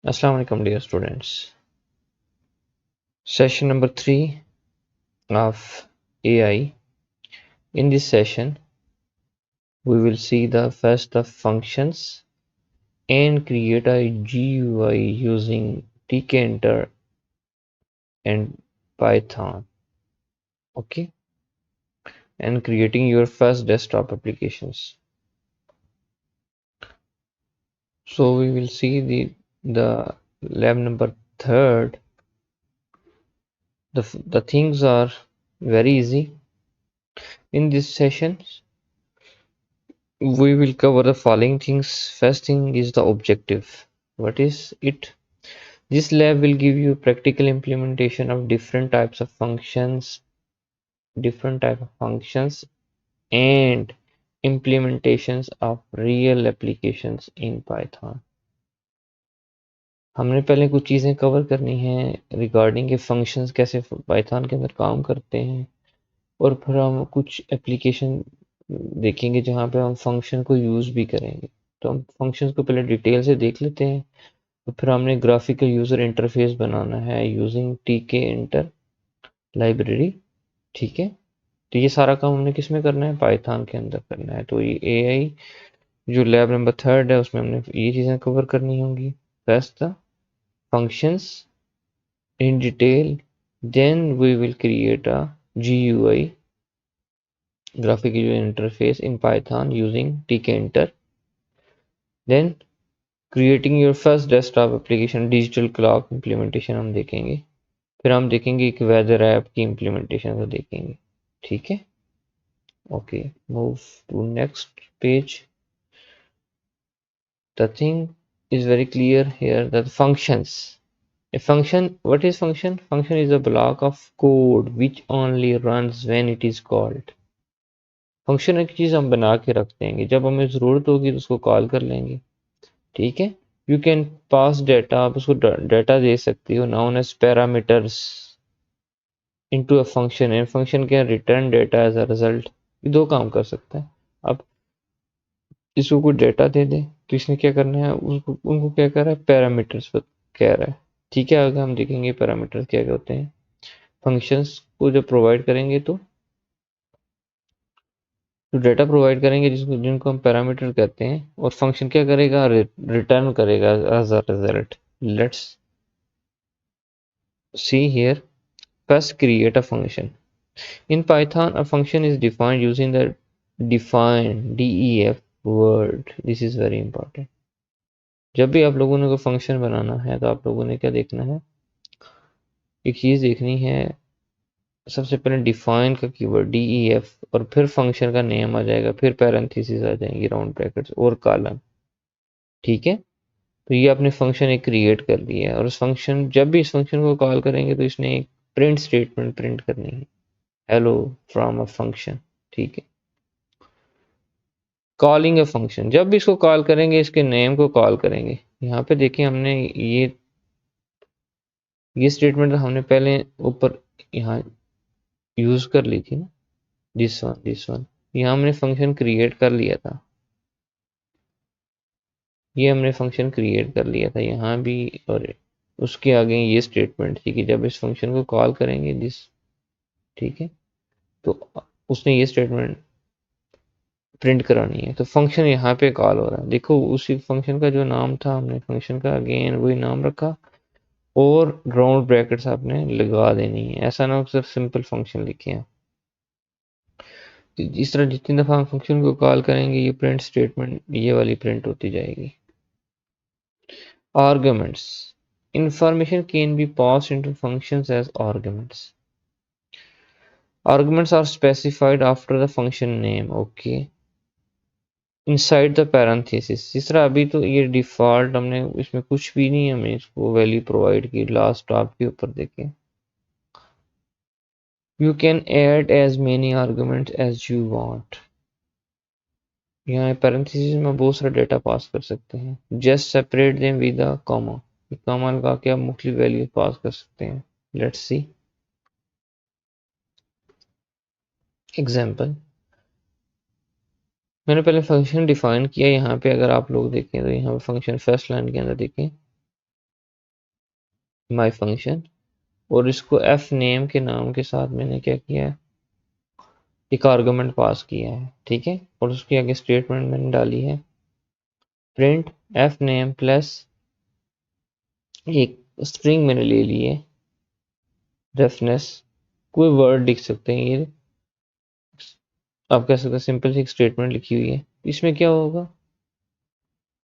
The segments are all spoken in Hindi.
Assalamu alaikum dear students. Session number 3 of AI. In this session, we will see the first of functions and create a GUI using tkinter and Python. Okay, and creating your first desktop applications. So we will see the lab number 3rd. The things are very easy. In this session, we will cover the following things. First thing is the objective. What is it? This lab will give you practical implementation of different types of functions, and implementations of real applications in Python. हमने पहले कुछ चीज़ें कवर करनी हैं रिगार्डिंग के फंक्शंस कैसे पाइथन के अंदर काम करते हैं, और फिर हम कुछ एप्लीकेशन देखेंगे जहाँ पे हम फंक्शन को यूज़ भी करेंगे। तो हम फंक्शंस को पहले डिटेल से देख लेते हैं, तो फिर हमने ग्राफिकल यूज़र इंटरफेस बनाना है यूजिंग tkinter लाइब्रेरी। ठीक है, तो ये सारा काम हमने किस में करना है? पाइथन के अंदर करना है। तो ये AI जो लैब नंबर 3rd है उसमें हमने ये चीज़ें कवर करनी होंगी। First the functions in detail, then we will create a GUI, graphical user interface, in Python using tkinter, then creating your first desktop application, digital clock implementation हम देखेंगे, फिर हम देखेंगे एक वेदर ऐप की इम्प्लीमेंटेशन को देखेंगे। ठीक है, okay, move to next page. The thing is very clear here that functions. A function, what is function? Function is a block of code which only runs when it is called. Function एक चीज हम बना के रखते हैं, जब हमें जरूरत होगी तो उसको कॉल कर लेंगे। ठीक है, यू कैन पास डेटा, आप उसको डेटा दे सकती हो, known as parameters, into a function, and function can return data as a result. ये दो काम कर सकता है। अब इसको कोई डेटा दे दे तो इसने क्या करना है, उनको क्या कर रहा है, पैरामीटर्स पर कह रहा है। ठीक है, आगे हम देखेंगे पैरामीटर्स क्या होते हैं। फंक्शंस को जब प्रोवाइड करेंगे तो डेटा प्रोवाइड करेंगे जिनको हम पैरामीटर कहते हैं, और फंक्शन क्या करेगा, रिटर्न करेगा as a result. Let's see here. First create a function in Python. A function is defined using the define def word. This is very important. जब भी आप लोगों ने कोई फंक्शन बनाना है तो आप लोगों ने क्या देखना है, एक चीज देखनी है, सबसे पहले डिफाइन का कीवर्ड def, और फिर फंक्शन का नेम आ जाएगा, फिर पैरेंथेसिस आ जाएंगी, राउंड ब्रैकेट्स और कॉलन। ठीक है, तो ये आपने फंक्शन एक क्रिएट कर लिया है, और उस फंक्शन, जब भी इस फंक्शन को कॉल करेंगे तो इसने एक प्रिंट स्टेटमेंट प्रिंट करनी है, हेलो फ्रॉम अ फंक्शन। ठीक है, कॉलिंग अ फंक्शन, जब भी इसको कॉल करेंगे इसके नेम को कॉल करेंगे। यहाँ पे देखिए हमने ये स्टेटमेंट हमने पहले ऊपर यहाँ यूज कर ली थी ना, दिस वन यहाँ हमने फंक्शन क्रिएट कर लिया था, ये हमने फंक्शन क्रिएट कर लिया था यहाँ भी, और उसके आगे ये स्टेटमेंट थी कि जब इस फंक्शन को कॉल करेंगे दिस। ठीक है, तो उसने ये स्टेटमेंट प्रिंट करानी है, तो फंक्शन यहाँ पे कॉल हो रहा है। देखो उसी फंक्शन का जो नाम था, हमने फंक्शन का अगेन वही नाम रखा, और राउंड ब्रैकेट्स आपने लगा देनी है, ऐसा ना हो सिर्फ सिंपल फंक्शन लिखे हैं। इस तरह जितनी दफ़ा हम फंक्शन को कॉल करेंगे ये प्रिंट स्टेटमेंट ये वाली प्रिंट होती जाएगी। Arguments, information can be passed into functions as arguments. Arguments are specified after the function name, okay, inside the parenthesis। इस तरह अभी तो ये डिफॉल्ट हमने इसमें कुछ भी नहीं, हमने इसको वैल्यू प्रोवाइड की, लास्ट टॉप के ऊपर देखें। You can add as many arguments as you want। यहाँ पैरेंथेसिस में बहुत सारा डेटा पास कर सकते हैं। Just separate them with a comma, comma लगा के आप मुख्तलिफ वैल्यू पास कर सकते हैं। Let's C example. मैंने पहले फंक्शन डिफाइन किया, यहाँ पे अगर आप लोग देखें तो यहाँ पे फंक्शन फर्स्ट लाइन के अंदर देखें, माई फंक्शन, और इसको एफ नेम के नाम के साथ मैंने क्या किया है, एक आर्गुमेंट पास किया है, ठीक है। और उसके आगे स्टेटमेंट मैंने डाली है प्रिंट एफ नेम प्लस एक स्ट्रिंग मैंने ले ली है रेफरेंस, कोई वर्ड लिख सकते हैं, ये आप कह सकते हैं सिंपल सी एक स्टेटमेंट लिखी हुई है। इसमें क्या होगा,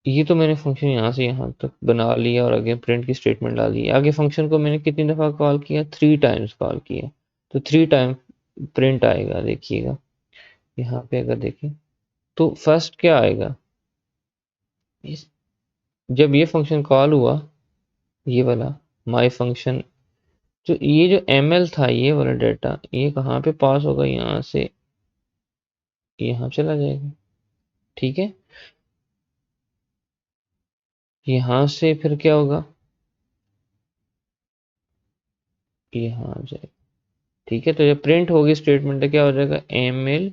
ये तो मैंने फंक्शन यहाँ से यहाँ तक बना लिया और आगे प्रिंट की स्टेटमेंट डाल दी। आगे फंक्शन को मैंने कितनी दफ़ा कॉल किया, 3 टाइम्स कॉल किया, तो 3 टाइम प्रिंट आएगा। देखिएगा यहाँ पे अगर देखें तो फर्स्ट क्या आएगा, जब ये फंक्शन कॉल हुआ, ये वाला माई फंक्शन, जो ये जो ml था, ये वाला डाटा ये कहाँ पे पास होगा, यहाँ से यहाँ चला जाएगा, ठीक है। यहाँ से फिर क्या होगा, यहाँ आ जाएगा, ठीक है। तो जब प्रिंट होगी स्टेटमेंट तो क्या हो जाएगा, ml,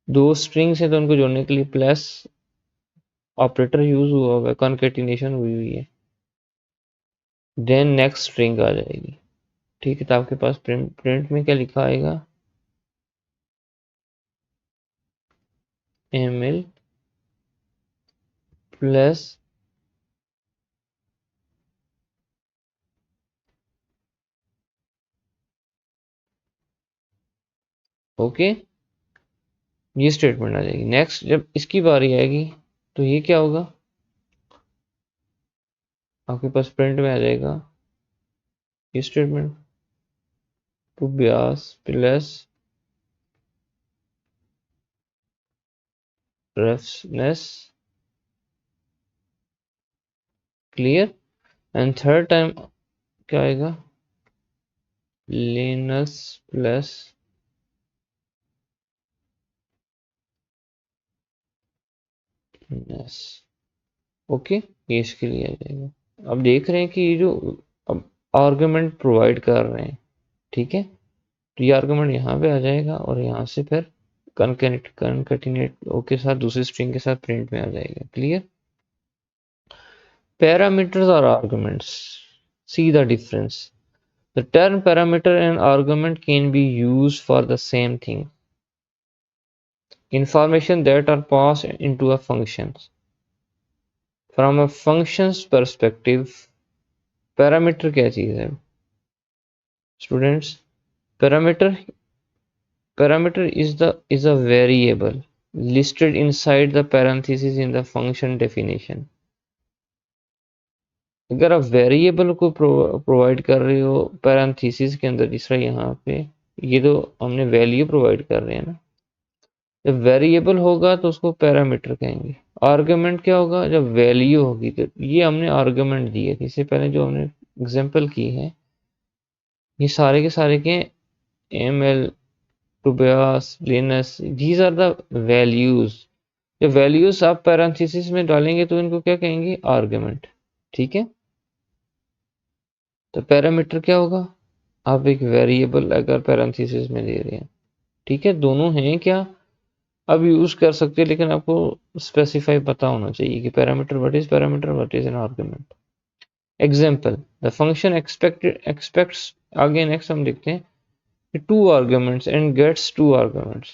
दो स्ट्रिंग्स है तो उनको जोड़ने के लिए प्लस ऑपरेटर यूज हुआ होगा, कॉन्केटिनेशन हुई हुई है, देन नेक्स्ट स्ट्रिंग आ जाएगी, ठीक है। तो आपके पास प्रिंट में क्या लिखा आएगा, ml प्लस ओके, ये स्टेटमेंट आ जाएगी। नेक्स्ट जब इसकी बारी आएगी तो ये क्या होगा, आपके पास प्रिंट में आ जाएगा ये स्टेटमेंट टू ब्यास प्लस रेफनेस, क्लियर। एंड थर्ड टाइम क्या आएगा, लिनस प्लस नेस, ओके, ये इसके लिए आ जाएगा। अब देख रहे हैं कि ये जो अब आर्गुमेंट प्रोवाइड कर रहे हैं, ठीक है, तो ये आर्गुमेंट यहाँ पे आ जाएगा और यहाँ से फिर कनकैटिनेट के साथ दूसरी स्ट्रिंग के साथ प्रिंट में आ जाएगा, क्लियर। पैरामीटर्स और arguments, see the difference. The term parameter and argument can be used for the same thing. Information that are passed into a function. From a function's perspective, parameter क्या चीज़ है students? Parameter is a variable listed inside the parenthesis in the function definition. अगर आप वेरिएबल को प्रोवाइड कर रहे हो पैरेंथेसिस के अंदर, तीसरा यहाँ पे ये तो हमने वैल्यू प्रोवाइड कर रहे हैं ना, जब वेरिएबल होगा तो उसको पैरामीटर कहेंगे। आर्गुमेंट क्या होगा, जब वैल्यू होगी, तो ये हमने आर्गुमेंट दिए थे इससे पहले जो हमने एग्जांपल की है, ये सारे के सारे के ml, Tobias, Linus, these are the values. जब वैल्यूज आप पैरेंथेसिस में डालेंगे तो इनको क्या कहेंगे, आर्गुमेंट, ठीक है। तो पैरामीटर क्या होगा, आप एक वेरिएबल अगर पैरेंथेसिस में दे रहे हैं, ठीक है, दोनों हैं क्या, अब यूज कर सकते हैं, लेकिन आपको स्पेसिफाई पता होना चाहिए कि parameter, what is an argument. Example, the function expects, आगे नेक्स्ट हम देखते हैं, two arguments and gets two arguments.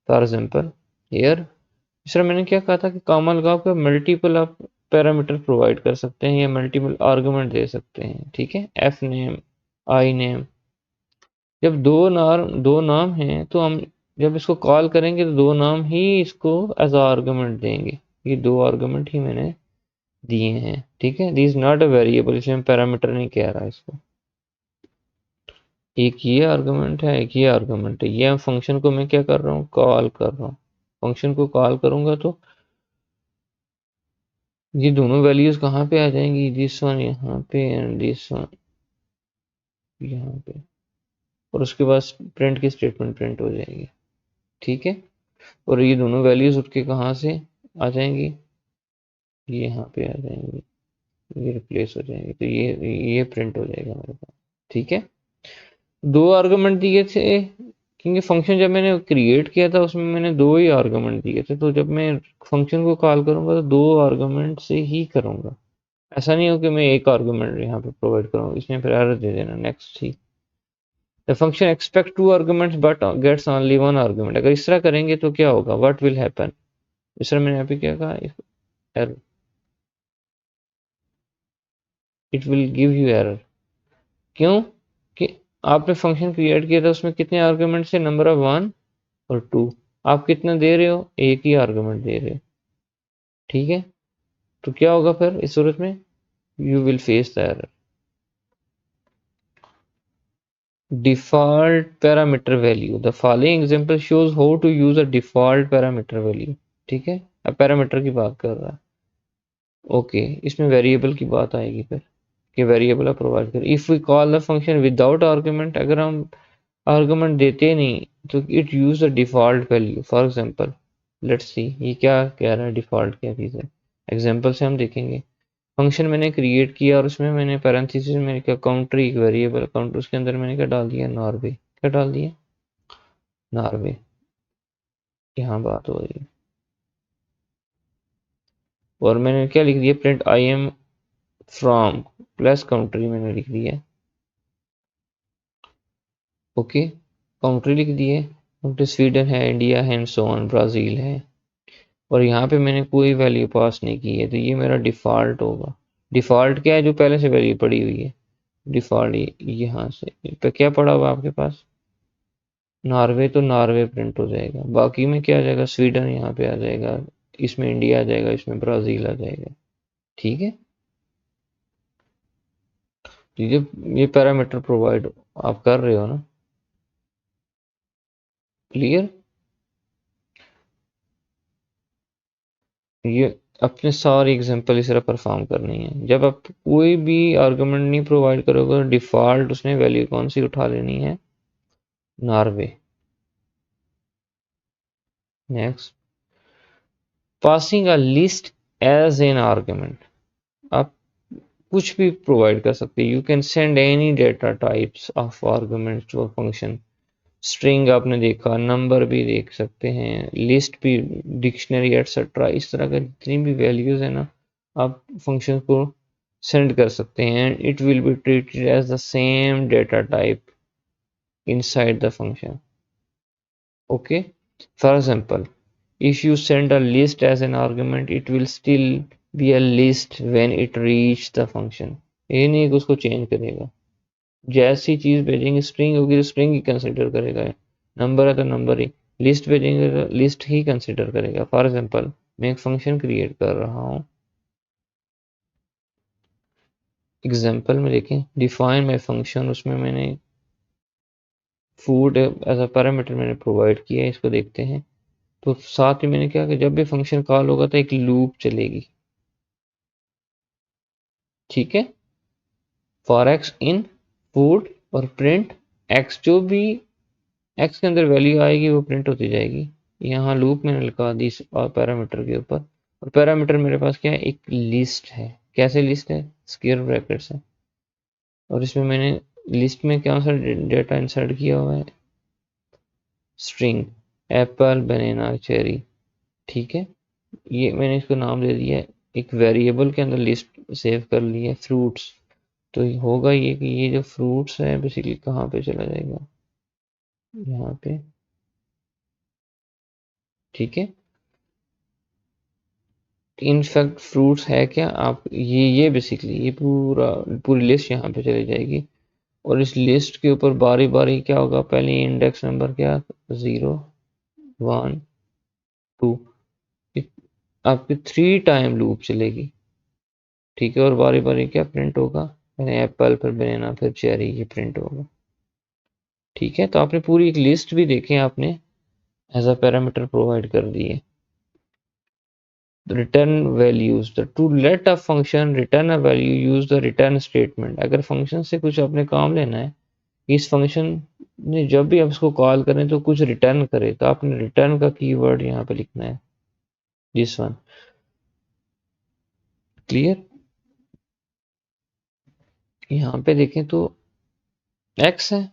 For example here, दूसरा मैंने क्या कहा था कि कॉमन लगा आपका मल्टीपल आप पैरामीटर प्रोवाइड कर सकते हैं या मल्टीपल आर्गुमेंट दे सकते हैं, ठीक है। एफ नेम, आई नेम, जब दो नाम हैं तो हम जब इसको कॉल करेंगे तो दो नाम ही इसको एज आर्गुमेंट देंगे, ये दो आर्गुमेंट ही मैंने दिए हैं, ठीक है। दिस नॉट अ वेरिएबल, इसमें पैरामीटर नहीं कह रहा इसको, एक ये आर्गुमेंट है, एक ये आर्गुमेंट है, ये फंक्शन को मैं क्या कर रहा हूँ, कॉल कर रहा हूँ। फंक्शन को कॉल करूंगा तो ये दोनों वैल्यूज कहाँ पे आ जाएंगी, दिस वन यहाँ पे एंड दिस वन यहाँ पे, और उसके बाद प्रिंट की स्टेटमेंट प्रिंट हो जाएगी, ठीक है। और ये दोनों वैल्यूज उठ के कहाँ से आ जाएंगी, ये यहाँ पे आ जाएंगी, ये रिप्लेस हो जाएंगे, तो ये प्रिंट हो जाएगा मेरे पास, ठीक है। दो आर्गुमेंट दिए थे क्योंकि फंक्शन जब मैंने क्रिएट किया था उसमें मैंने दो ही आर्गुमेंट दिए थे, तो जब मैं फंक्शन को कॉल करूंगा तो दो आर्गुमेंट से ही करूंगा, ऐसा नहीं हो कि मैं एक आर्गुमेंट यहाँ पे प्रोवाइड करूँ, इसमें फिर एरर दे देना। नेक्स्ट थी the function expect two arguments but gets only one argument. अगर इस तरह करेंगे तो क्या होगा, व्हाट विल हैपन। इस तरह मैंने यहाँ पे क्या कहा, error, it will give you error. क्यों कि आपने फंक्शन क्रिएट किया था, उसमें कितने आर्गुमेंट्स थे, नंबर ऑफ 1 और 2। आप कितना दे रहे हो, एक ही आर्गुमेंट दे रहे हो। ठीक है, तो क्या होगा फिर इस सूरत में, you will face the error. Default parameter value, the following example shows how to use a default parameter value. ठीक है, अब पैरामीटर की बात कर रहा है। ओके, इसमें वेरिएबल की बात आएगी फिर कि वेरिएबल आप प्रोवाइड करें। If we call the function without argument, अगर हम आर्गुमेंट देते नहीं तो it use the default value. For example let's see ये क्या कह रहा है, डिफॉल्ट क्या चीज़ है, एग्जांपल से हम देखेंगे। फंक्शन मैंने क्रिएट किया और उसमें मैंने पैरेंथेसिस में क्या, काउंटर, एक वेरिएबल काउंटर, उसके अंदर मैंने क्या डाल दिया, नॉर्वे। क्या डाल दिया, नॉर्वे। यहाँ बात हो रही है, और मैंने क्या लिख दिया, print I am from plus country मैंने लिख दिया। ओके, काउंट्री लिख दिए, काउंट्री स्वीडन है, इंडिया है, एंड सो ऑन, ब्राज़ील है। और यहाँ पे मैंने कोई वैल्यू पास नहीं की है, तो ये मेरा डिफ़ॉल्ट होगा। डिफ़ॉल्ट क्या है, जो पहले से वैल्यू पड़ी हुई है। डिफ़ॉल्ट यहाँ से पे क्या पड़ा हुआ आपके पास, नॉर्वे, तो नॉर्वे प्रिंट हो जाएगा। बाकी में क्या आ जाएगा, स्वीडन यहाँ पे आ जाएगा, इसमें इंडिया आ जाएगा, इसमें ब्राज़ील आ जाएगा। ठीक है, तो ये पैरामीटर प्रोवाइड आप कर रहे हो ना, क्लियर। ये अपने सारी एग्जांपल इस तरह परफॉर्म करनी है। जब आप कोई भी आर्गुमेंट नहीं प्रोवाइड करोगे तो डिफ़ॉल्ट उसने वैल्यू कौन सी उठा लेनी है, Norway. Next, passing a list as an argument. आप कुछ भी प्रोवाइड कर सकते हैं, you can send any data types of argument to a function. String आपने देखा, नंबर भी देख सकते हैं, लिस्ट भी, डिक्शनरी एटसेट्रा, इस तरह का जितनी भी वैल्यूज है ना, आप फंक्शन को सेंड कर सकते हैं। It will be treated as the same data type inside the function. Okay, for example if you send a list as an argument, it will still be a list when it reach the function। ये नहीं कि उसको चेंज करेगा। जैसी चीज भेजेंगे, स्ट्रिंग होगी तो स्ट्रिंग ही कंसिडर करेगा, नंबर है तो नंबर ही, लिस्ट भेजेंगे तो लिस्ट ही कंसिडर करेगा। फॉर एग्जांपल मैं एक फंक्शन क्रिएट कर रहा हूँ, एग्जांपल में देखें, डिफाइन माई फंक्शन, उसमें मैंने फूड एज अ पैरामीटर मैंने प्रोवाइड किया है। इसको देखते हैं, तो साथ ही मैंने क्या कि जब भी फंक्शन कॉल होगा तो एक लूप चलेगी। ठीक है, फॉर एक्स इन फूड और प्रिंट एक्स, जो भी एक्स के अंदर वैल्यू आएगी वो प्रिंट होती जाएगी। यहाँ लूप मैंने लगा दी पैरामीटर के ऊपर, और पैरामीटर मेरे पास क्या है, एक लिस्ट है। कैसे लिस्ट है, स्क्वायर ब्रैकेट्स है, और इसमें मैंने लिस्ट में क्या सा डेटा इंसर्ट किया हुआ है, स्ट्रिंग, एप्पल, बनाना, चेरी। ठीक है, ये मैंने इसको नाम दे दिया है, एक वेरिएबल के अंदर लिस्ट सेव कर ली है, फ्रूट्स। तो होगा ये कि ये जो फ्रूट्स है बेसिकली कहाँ पे चला जाएगा, यहाँ पे। ठीक है, इनफैक्ट फ्रूट्स है क्या, आप ये बेसिकली ये पूरी लिस्ट यहाँ पे चली जाएगी। और इस लिस्ट के ऊपर बारी बारी क्या होगा, पहले इंडेक्स नंबर क्या, 0, 1, 2, आपकी 3 टाइम लूप चलेगी। ठीक है, और बारी बारी क्या प्रिंट होगा, पहले एप्पल, फिर बनाना, फिर चेरी, ये प्रिंट होगा। ठीक है, तो आपने पूरी एक लिस्ट भी देखें, आपने एज अ पैरामीटर प्रोवाइड कर दी है। Return values, to let a function return a value use the return statement. अगर फंक्शन से कुछ अपने काम लेना है, इस फंक्शन ने जब भी आप इसको कॉल करें तो कुछ रिटर्न करे, तो आपने रिटर्न का कीवर्ड यहाँ पे लिखना है, दिस वन। क्लियर, यहाँ पे देखें तो एक्स है,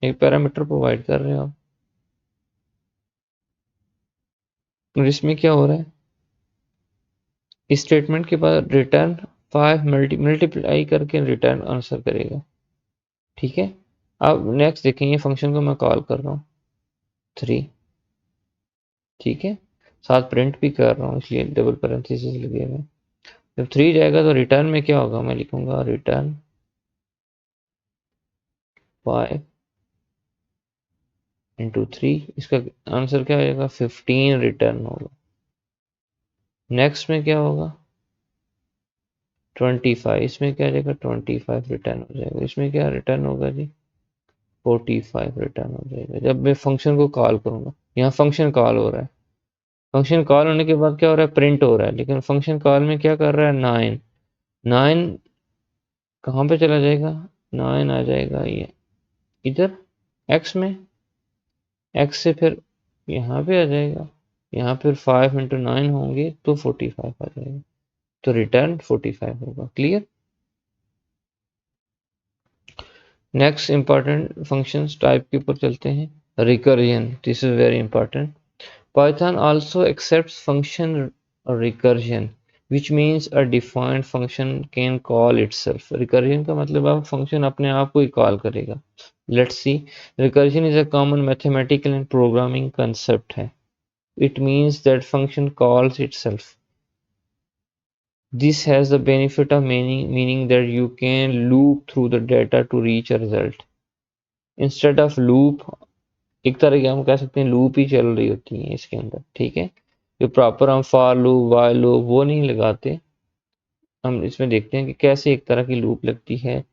एक पैरामीटर प्रोवाइड कर रहे हो आप, और इसमें क्या हो रहा है, इस स्टेटमेंट के बाद रिटर्न 5 मल्टीप्लाई करके रिटर्न आंसर करेगा। ठीक है, अब नेक्स्ट देखें, ये फंक्शन को मैं कॉल कर रहा हूँ 3, ठीक है, साथ प्रिंट भी कर रहा हूँ इसलिए डबल पैरेंथेसिस लगे हुए। जब 3 जाएगा तो रिटर्न में क्या होगा, मैं लिखूंगा रिटर्न 5 इंटू 3, इसका आंसर क्या आएगा 15 रिटर्न होगा। नेक्स्ट में क्या होगा 25, इसमें क्या जाएगा 25 रिटर्न हो जाएगा। इसमें क्या रिटर्न होगा जी 45 रिटर्न हो जाएगा जब मैं फंक्शन को कॉल करूंगा। यहाँ फंक्शन कॉल हो रहा है, फंक्शन कॉल होने के बाद क्या हो रहा है प्रिंट हो रहा है, लेकिन फंक्शन कॉल में क्या कर रहा है 9, 9 कहाँ पे चला जाएगा, 9 आ जाएगा ये इधर x में, x से फिर यहाँ पे आ जाएगा, यहाँ फिर 5 इंटू 9 होंगे तो 45 आ जाएगा, तो रिटर्न 45 होगा। Clear. Next important functions type के ऊपर चलते हैं। Recursion, this is very important. Python also accepts function recursion, which means a defined function can call itself. Recursion का मतलब अब फंक्शन अपने आप को ही कॉल करेगा। Let's see. Recursion is a common mathematical and programming concept है। It means that function calls itself. This has the benefit of meaning that you can loop through the data to reach a result. Instead of loop, एक तरह की हम कह सकते हैं लूप ही चल रही होती है इसके अंदर। ठीक है, जो प्रॉपर हम फॉर लूप वाइल लूप वो नहीं लगाते, हम इसमें देखते हैं कि कैसे एक तरह की लूप लगती है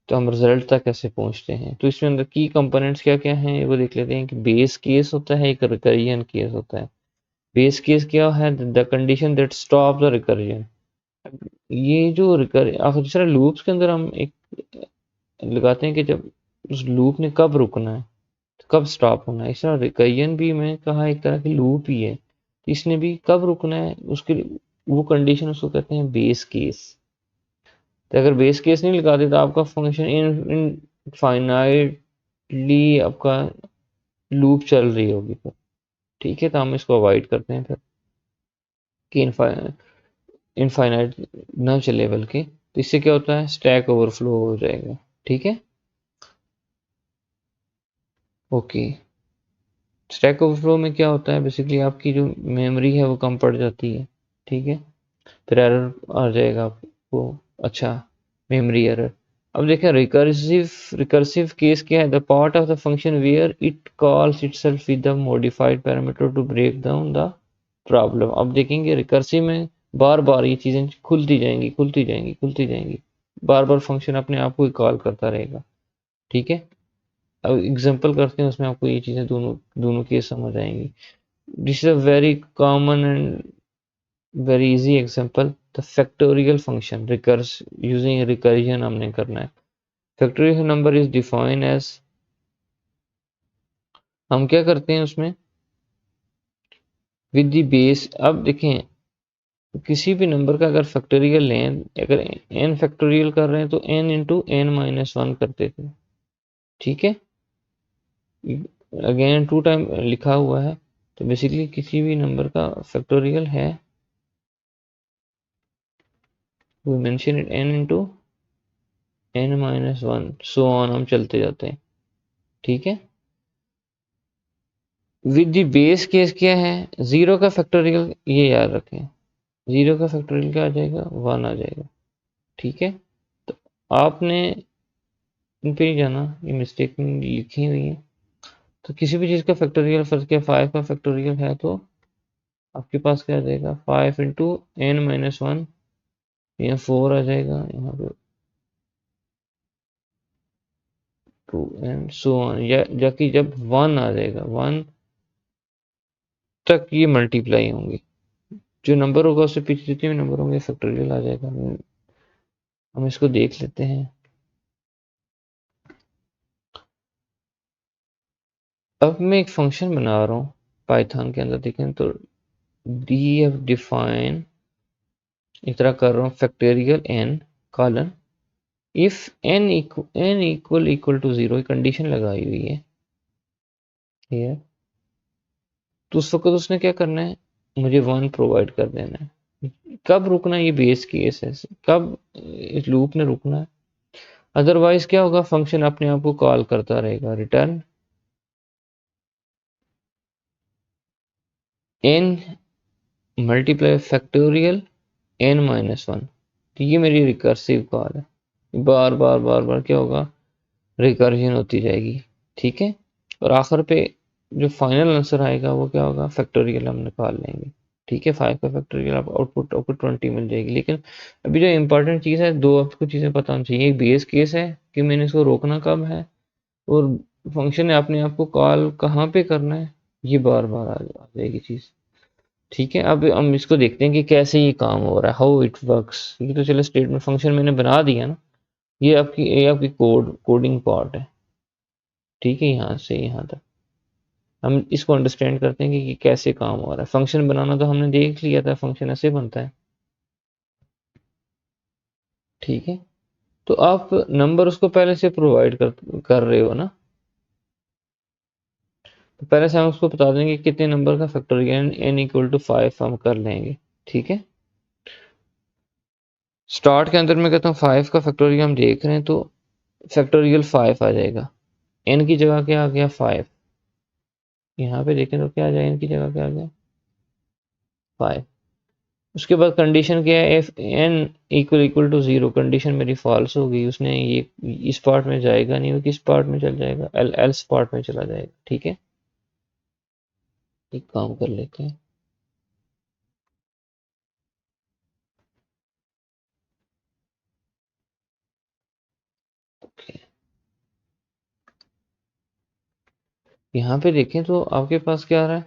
तो हम रिजल्ट तक कैसे पहुंचते हैं। तो इसमें अंदर की कंपोनेंट्स क्या क्या हैं वो देख लेते हैं कि बेस केस होता है, एक रिकरियन केस होता है। बेस केस क्या है, the condition that stop the recursion. ये जो दूसरा लूप्स के अंदर हम एक लगाते हैं कि जब उस लूप ने कब रुकना है, कब स्टॉप होना है। इस तरह रिकरियन भी मैं कहा एक तरह की लूप ही है, इसने भी कब रुकना है उसके वो कंडीशन उसको कहते हैं बेस केस। तो अगर बेस केस नहीं लगाते तो आपका फंक्शन इनफाइनाइटली आपका लूप चल रही होगी फिर। ठीक है, तो हम इसको अवॉइड करते हैं फिर कि इनफाइनाइट ना चले, बल्कि तो इससे क्या होता है स्टैक ओवरफ्लो हो जाएगा। ठीक है, ओके। स्टैक ओवरफ्लो में क्या होता है, बेसिकली आपकी जो मेमोरी है वो कम पड़ जाती है। ठीक है, फिर एरर आ जाएगा आपको, अच्छा मेमोरी एरर। अब देखें रिकर्सिव केस क्या है, the part of the function where it calls itself with the modified parameter to break down the problem. अब देखेंगे रिकर्सिव में बार बार ये चीज़ें खुलती जाएंगी, बार बार फंक्शन अपने आप को ही कॉल करता रहेगा। ठीक है, अब एग्जांपल करते हैं उसमें आपको ये चीज़ें दोनों दोनों केस समझ आएंगी। This is a very common and very easy example, the factorial function recurs using recursion हमने करना है। Factorial number is defined as, हम क्या करते हैं उसमें विद द बेस। अब देखें किसी भी नंबर का अगर फैक्टोरियल लें, अगर n फैक्टोरियल कर रहे हैं तो n इंटू n माइनस 1 करते थे। ठीक है, अगेन 2 टाइम लिखा हुआ है, तो बेसिकली किसी भी नंबर का फैक्टोरियल है we mention it n into n minus 1 so on, हम चलते जाते हैं। ठीक है, विद द बेस केस क्या है, जीरो का फैक्टोरियल ये याद रखें, जीरो का फैक्टोरियल क्या आ जाएगा 1 आ जाएगा। ठीक है, तो आपने इन पे ही जाना, ये मिस्टेक लिखी हुई है। तो किसी भी चीज़ का फैक्टोरियल फर्ज किया 5 का फैक्टोरियल है तो आपके पास क्या आ जाएगा 5 इंटू n माइनस 1, यहाँ 4 आ जाएगा, यहाँ पे 2 एंड सो ऑन, या जाकि जब 1 आ जाएगा 1 तक ये मल्टीप्लाई होंगे, जो नंबर होगा उससे पीछे जितने भी नंबर होंगे फैक्टोरियल आ जाएगा। हम इसको देख लेते हैं। अब मैं एक फंक्शन बना रहा हूँ पाइथन के अंदर, देखें तो df डिफाइन एक तरह कर रहा हूँ factorial n colon if n equal to 0, condition लगाई हुई है here। तो उस वक्त उसने क्या करना है, मुझे 1 प्रोवाइड कर देना है। कब रुकना है, ये बेस केस है, कब इस लूप ने रुकना है। अदरवाइज क्या होगा, फंक्शन अपने आप को कॉल करता रहेगा, return n multiply factorial n minus one. तो ये मेरी रिकर्सिव कॉल है, बार बार बार बार क्या होगा, रिकर्जन होती जाएगी, ठीक है। और आखिर पे जो फाइनल आंसर आएगा वो क्या होगा, फैक्टोरियल हम निकाल लेंगे, ठीक है। 5 का फैक्टोरियल आप आउटपुट आपको 20 मिल जाएगी। लेकिन अभी जो इंपॉर्टेंट चीज़ है, दो आपको चीज़ें पता होनी चाहिए। एक बेस केस है कि मैंने इसको रोकना कब है, और फंक्शन ने अपने आप को कॉल कहाँ पे करना है, ये बार बार आ जाएगी चीज़, ठीक है। अब हम इसको देखते हैं कि कैसे ये काम हो रहा है, हाउ इट वर्क्स। ये तो चलो स्टेटमेंट फंक्शन मैंने बना दिया ना, ये आपकी कोडिंग पार्ट है, ठीक है। यहाँ से यहाँ तक हम इसको अंडरस्टैंड करते हैं कि कैसे काम हो रहा है। फंक्शन बनाना तो हमने देख लिया था, फंक्शन ऐसे बनता है, ठीक है। तो आप नंबर उसको पहले से प्रोवाइड कर रहे हो ना, तो पहले से हम उसको बता देंगे कितने नंबर का फैक्टोरियल n इक्वल टू 5 हम कर लेंगे, ठीक है। स्टार्ट के अंदर मैं कहता हूँ 5 का फैक्टोरियल हम देख रहे हैं, तो फैक्टोरियल 5 आ जाएगा, n की जगह क्या आ गया 5। यहाँ पे देखें तो क्या आ जाएगा, n की जगह क्या आ गया 5। उसके बाद कंडीशन क्या है, F N equal equal to 0, condition मेरी फॉल्स हो गई, उसने ये इस पार्ट में जाएगा नहीं, वो किस पार्ट में चल जाएगा, एल्स पार्ट में चला जाएगा, ठीक है। एक काम कर लेते हैं, यहाँ पे देखें तो आपके पास क्या आ रहा है,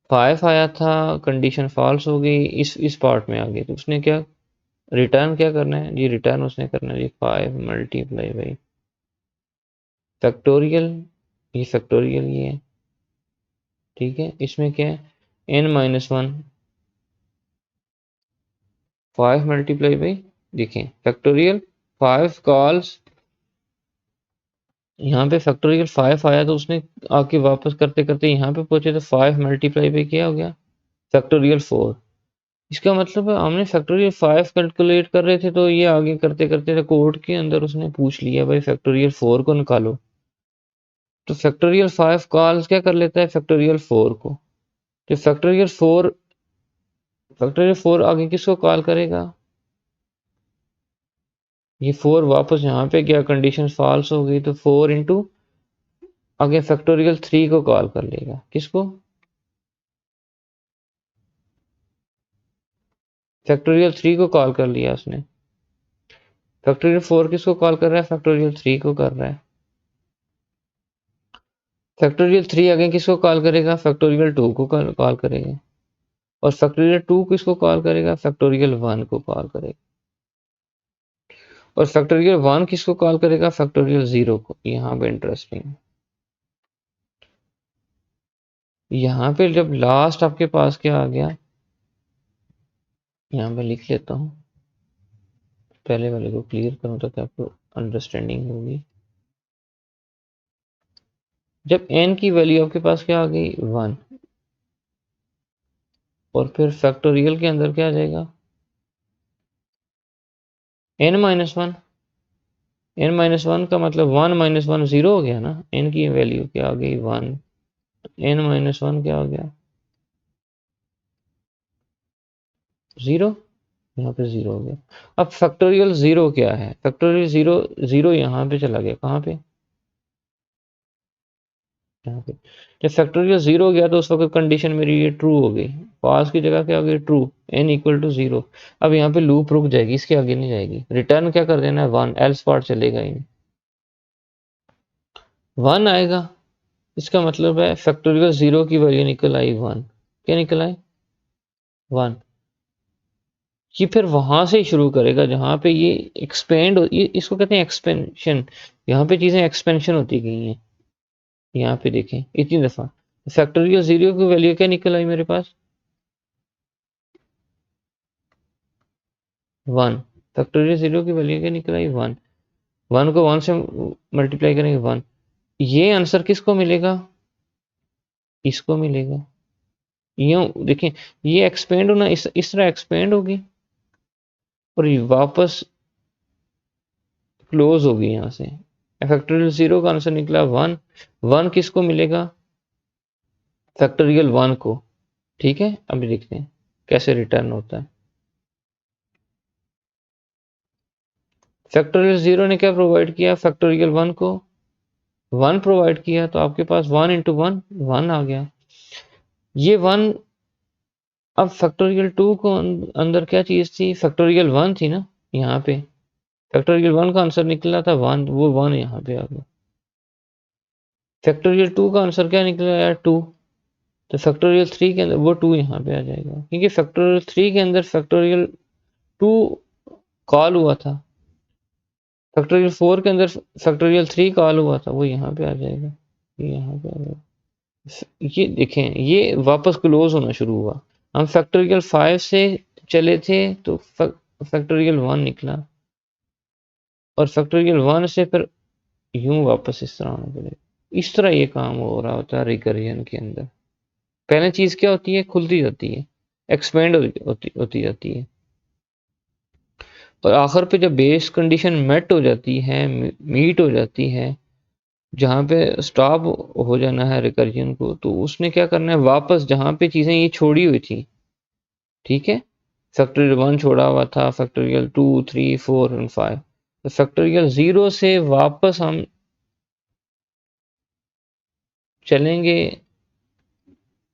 5 आया था, कंडीशन फॉल्स हो गई, इस पार्ट में आ गई, तो उसने क्या रिटर्न क्या करना है जी, रिटर्न उसने करना है जी 5 मल्टीप्लाई बाई फैक्टोरियल, ये फैक्टोरियल ये है, ठीक है। इसमें क्या है, n minus one, 5 multiply by, देखें फैक्टोरियल 5 कॉल्स, यहाँ पे फैक्टोरियल 5 आया, तो उसने आके वापस करते करते यहाँ पे पहुंचे, तो 5 मल्टीप्लाई बाई क्या हो गया, फैक्टोरियल 4। इसका मतलब है हमने फैक्टोरियल 5 कैलकुलेट कर रहे थे, तो ये आगे करते करते कोड के अंदर उसने पूछ लिया भाई फैक्टोरियल 4 को निकालो, तो फैक्टोरियल 5 कॉल्स क्या कर लेता है, फैक्टोरियल 4 को। तो फैक्टोरियल 4 आगे किसको कॉल करेगा, ये 4 वापस यहाँ पे गया, कंडीशन फॉल्स हो गई, तो 4 इंटू आगे फैक्टोरियल 3 को कॉल कर लेगा, किसको, फैक्टोरियल 3 को कॉल कर लिया उसने। फैक्टोरियल 4 किसको कॉल कर रहा है, फैक्टोरियल 3 को कर रहा है। फैक्टोरियल 3 आगे किसको कॉल करेगा, फैक्टोरियल 2 को कॉल करेगा। और फैक्टोरियल 2 किसको कॉल करेगा, फैक्टोरियल 1 को कॉल करेगा। और फैक्टोरियल 1 किसको कॉल करेगा, फैक्टोरियल 0 को। यहाँ पे इंटरेस्टिंग, यहाँ पे जब लास्ट आपके पास क्या आ गया, यहाँ पे लिख लेता हूँ, पहले वाले को क्लियर करूँ ताकि आपको अंडरस्टैंडिंग होगी। जब n की वैल्यू आपके पास क्या आ गई 1, और फिर फैक्टोरियल के अंदर क्या आ जाएगा, n minus one. n minus one का मतलब 1 माइनस वन 0 हो गया ना, n की वैल्यू क्या आ गई 1, n माइनस वन क्या हो गया 0, यहाँ पे 0 हो गया। अब फैक्टोरियल 0 क्या है, फैक्टोरियल 0, 0 यहाँ पे चला गया, कहाँ पे, यहाँ पे। जब फैक्टोरियल 0 हो गया, तो उस वक्त कंडीशन मेरी ये ट्रू हो गई, पास की जगह क्या हो गई ट्रू, n इक्वल टू 0। अब यहाँ पे लूप रुक जाएगी, इसके आगे नहीं जाएगी, रिटर्न क्या कर देना है 1, एल्स पार्ट चलेगा ही नहीं, 1 आएगा। इसका मतलब है फैक्टोरियल 0 की वैल्यू निकल आई 1, क्या निकल आई 1। ये फिर वहां से ही शुरू करेगा जहां पे ये एक्सपेंड, ये इसको कहते हैं एक्सपेंशन, यहाँ पे चीजें एक्सपेंशन होती गई हैं। यहाँ पे देखें इतनी दफा फैक्टोरियल 0 की वैल्यू क्या निकल आई मेरे पास 1, फैक्टोरियल 0 की वैल्यू क्या निकल आई 1, 1 को 1 से मल्टीप्लाई करेंगे 1, ये आंसर किसको मिलेगा, इसको मिलेगा, यूँ देखें, ये एक्सपेंड होना इस तरह एक्सपेंड होगी और ये वापस क्लोज होगी यहाँ से। फैक्टोरियल 0 का आंसर निकला 1। 1 किसको मिलेगा? फैक्टोरियल 1 को। ठीक है, अभी देखते हैं कैसे रिटर्न होता है। फैक्टोरियल 0 ने क्या प्रोवाइड किया? फैक्टोरियल 1 को 1 प्रोवाइड किया, तो आपके पास 1 इंटू 1 1 आ गया। ये 1, अब फैक्टोरियल 2 को अंदर क्या चीज़ थी? फैक्टोरियल 1 थी ना यहाँ पे। फैक्टोरियल 1 का आंसर निकला था 1, वो 1 यहाँ पे आ गया। फैक्टोरियल 2 का आंसर क्या निकला यार? 2। तो फैक्टोरियल 3 के अंदर वो 2 यहाँ पे आ जाएगा, क्योंकि फैक्टोरियल 3 के अंदर फैक्टोरियल 2 कॉल हुआ था। फैक्टोरियल 4 के अंदर फैक्टोरियल 3 कॉल हुआ था, वो यहाँ पे आ जाएगा, ये यहाँ पे आ जाएगा। ये देखें, ये वापस क्लोज होना शुरू हुआ। हम फैक्टोरियल 5 से चले थे तो फैक्टोरियल 1 निकला, और फैक्टोरियल 1 से फिर यूं वापस इस तरह आना पड़ेगा। इस तरह ये काम हो रहा होता है रिकरियन के अंदर। पहले चीज़ क्या होती है? खुलती जाती है, एक्सपेंड होती जाती है, और आखिर पे जब बेस कंडीशन मेट हो जाती है, मीट हो जाती है, जहाँ पे स्टॉप हो जाना है रिकर्जन को, तो उसने क्या करना है? वापस जहाँ पे चीज़ें ये छोड़ी हुई थी, ठीक है, फैक्टोरियल 1 छोड़ा हुआ था, फैक्टोरियल 2 3 4 एंड 5, तो फैक्टोरियल 0 से वापस हम चलेंगे